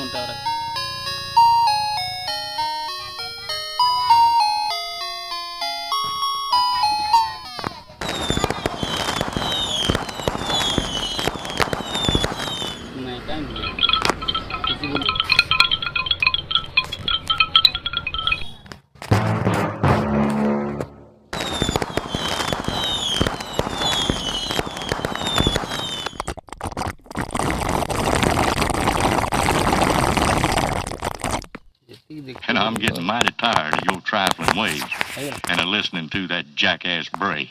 Phone tower आहे. नाही काय नाही किती बोल And I'm getting mighty tired of your trifling ways and of listening to that jackass Bray.